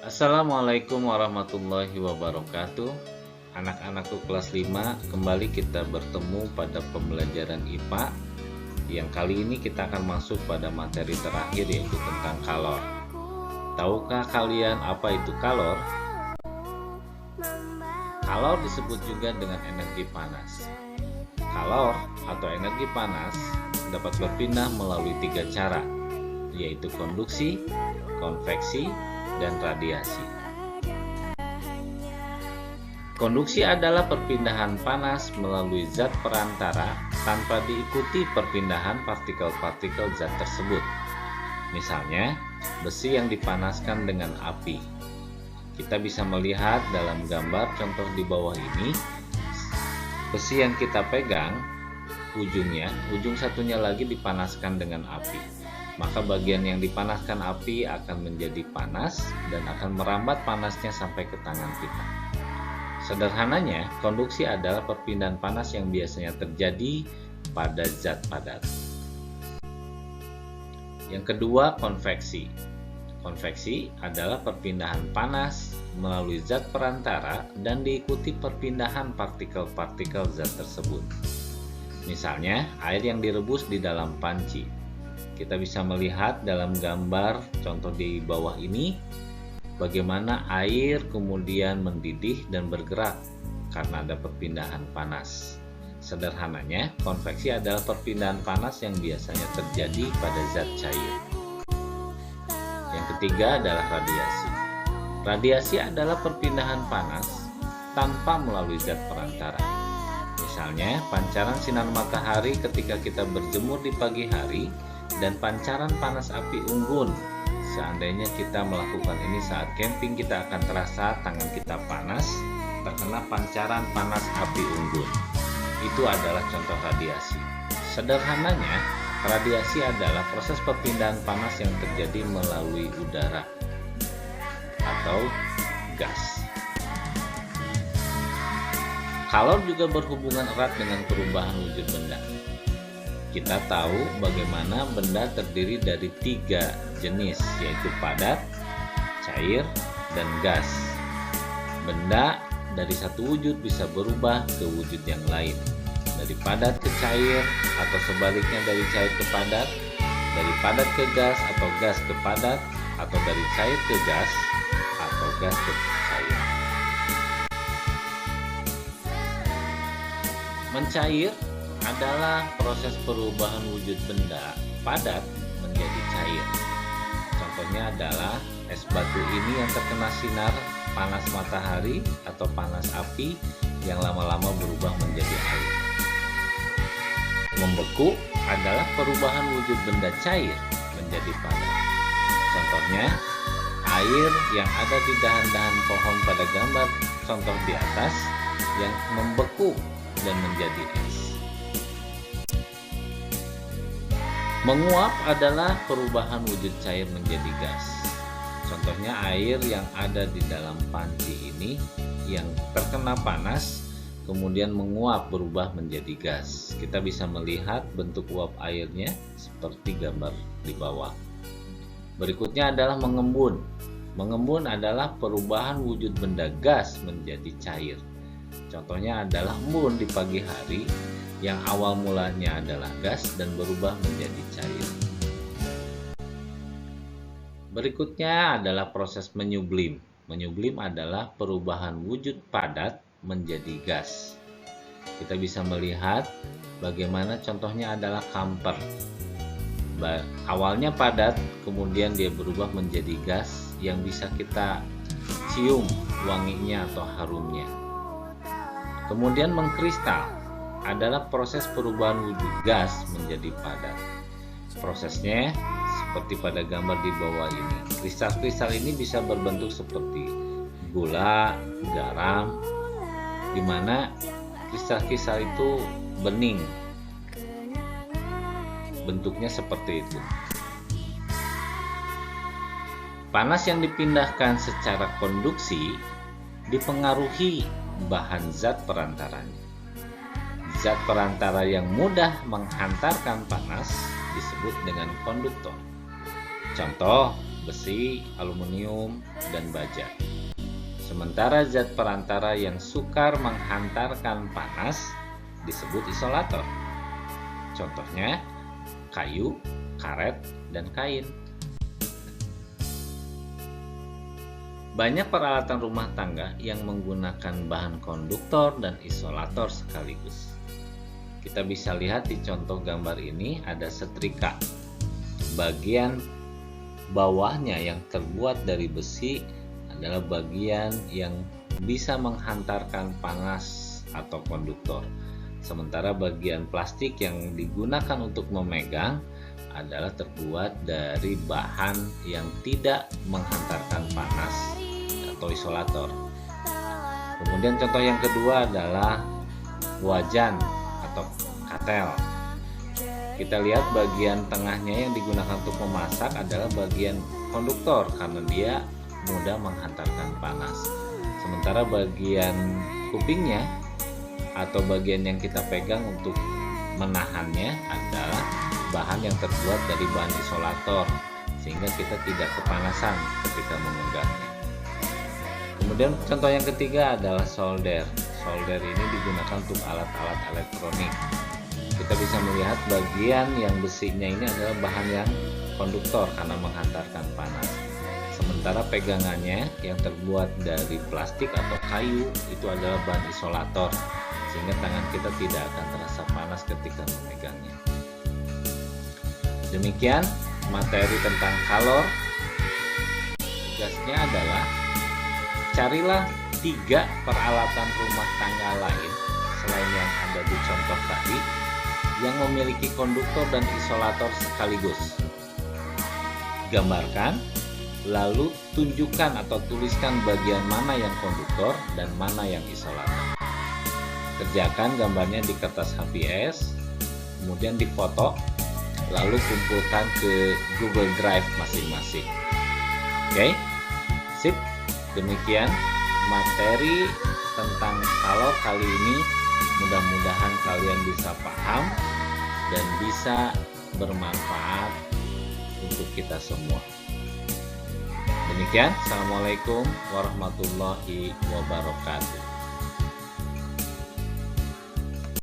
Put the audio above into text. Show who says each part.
Speaker 1: Assalamualaikum warahmatullahi wabarakatuh. Anak-anakku kelas 5, kembali kita bertemu pada pembelajaran IPA. Yang kali ini kita akan masuk pada materi terakhir, yaitu tentang kalor. Tahukah kalian apa itu kalor? Kalor disebut juga dengan energi panas. Kalor atau energi panas dapat berpindah melalui 3 cara, yaitu konduksi, konveksi, dan radiasi. Konduksi adalah perpindahan panas melalui zat perantara tanpa diikuti perpindahan partikel-partikel zat tersebut. Misalnya, besi yang dipanaskan dengan api. Kita bisa melihat dalam gambar contoh di bawah ini, besi yang kita pegang, ujung satunya lagi dipanaskan dengan api. Maka bagian yang dipanaskan api akan menjadi panas dan akan merambat panasnya sampai ke tangan kita. Sederhananya, konduksi adalah perpindahan panas yang biasanya terjadi pada zat padat. Yang kedua, konveksi. Konveksi adalah perpindahan panas melalui zat perantara dan diikuti perpindahan partikel-partikel zat tersebut. Misalnya, air yang direbus di dalam panci. Kita bisa melihat dalam gambar contoh di bawah ini bagaimana air kemudian mendidih dan bergerak karena ada perpindahan panas. Sederhananya, konveksi adalah perpindahan panas yang biasanya terjadi pada zat cair. Yang ketiga adalah radiasi. Radiasi adalah perpindahan panas tanpa melalui zat perantara. Misalnya, pancaran sinar matahari ketika kita berjemur di pagi hari dan pancaran panas api unggun. Seandainya kita melakukan ini saat camping, kita akan terasa tangan kita panas terkena pancaran panas api unggun. Itu adalah contoh radiasi. Sederhananya, radiasi adalah proses perpindahan panas yang terjadi melalui udara atau gas. Kalor juga berhubungan erat dengan perubahan wujud benda. Kita tahu bagaimana benda terdiri dari 3 jenis, yaitu padat, cair, dan gas. Benda dari satu wujud bisa berubah ke wujud yang lain, dari padat ke cair, atau sebaliknya dari cair ke padat, dari padat ke gas atau gas ke padat, atau dari cair ke gas atau gas ke cair. Mencair adalah proses perubahan wujud benda padat menjadi cair. Contohnya adalah es batu ini yang terkena sinar panas matahari atau panas api yang lama-lama berubah menjadi air. Membeku adalah perubahan wujud benda cair menjadi padat. Contohnya, air yang ada di dahan-dahan pohon pada gambar contoh di atas yang membeku dan menjadi es. Menguap adalah perubahan wujud cair menjadi gas. Contohnya air yang ada di dalam panci ini yang terkena panas kemudian menguap berubah menjadi gas. Kita bisa melihat bentuk uap airnya seperti gambar di bawah. Berikutnya adalah mengembun. Mengembun adalah perubahan wujud benda gas menjadi cair. Contohnya adalah embun di pagi hari yang awal mulanya adalah gas dan berubah menjadi cair. Berikutnya adalah proses menyublim. Menyublim adalah perubahan wujud padat menjadi gas. Kita bisa melihat bagaimana contohnya adalah kamper. Awalnya padat, kemudian dia berubah menjadi gas yang bisa kita cium wanginya atau harumnya. Kemudian mengkristal adalah proses perubahan wujud gas menjadi padat. Prosesnya seperti pada gambar di bawah ini. Kristal-kristal ini bisa berbentuk seperti gula, garam, di mana kristal-kristal itu bening. Bentuknya seperti itu. Panas yang dipindahkan secara konduksi dipengaruhi bahan zat perantaranya. Zat perantara yang mudah menghantarkan panas disebut dengan konduktor. Contoh, besi, aluminium, dan baja. Sementara zat perantara yang sukar menghantarkan panas disebut isolator. Contohnya kayu, karet, dan kain. Banyak peralatan rumah tangga yang menggunakan bahan konduktor dan isolator sekaligus. Kita bisa lihat di contoh gambar ini ada setrika. Bagian bawahnya yang terbuat dari besi adalah bagian yang bisa menghantarkan panas atau konduktor. Sementara bagian plastik yang digunakan untuk memegang adalah terbuat dari bahan yang tidak menghantarkan panas atau isolator. Kemudian contoh yang kedua adalah wajan atau katel. Kita lihat bagian tengahnya yang digunakan untuk memasak adalah bagian konduktor karena dia mudah menghantarkan panas. Sementara bagian kupingnya atau bagian yang kita pegang untuk menahannya adalah bahan yang terbuat dari bahan isolator sehingga kita tidak kepanasan ketika memegangnya. Kemudian contoh yang ketiga adalah solder. Solder ini digunakan untuk alat-alat elektronik. Kita bisa melihat bagian yang besinya ini adalah bahan yang konduktor karena menghantarkan panas. Sementara pegangannya yang terbuat dari plastik atau kayu itu adalah bahan isolator sehingga tangan kita tidak akan terasa panas ketika memegangnya. Demikian materi tentang kalor. Tugasnya adalah carilah 3 peralatan rumah tangga lain selain yang ada di contoh tadi yang memiliki konduktor dan isolator sekaligus. Gambarkan, lalu tunjukkan atau tuliskan bagian mana yang konduktor dan mana yang isolator. Kerjakan gambarnya di kertas HVS, kemudian difoto, lalu kumpulkan ke Google Drive masing-masing. Oke, sip. Demikian materi tentang kalor kali ini. Mudah-mudahan kalian bisa paham dan bisa bermanfaat untuk kita semua. Demikian, Assalamualaikum warahmatullahi wabarakatuh.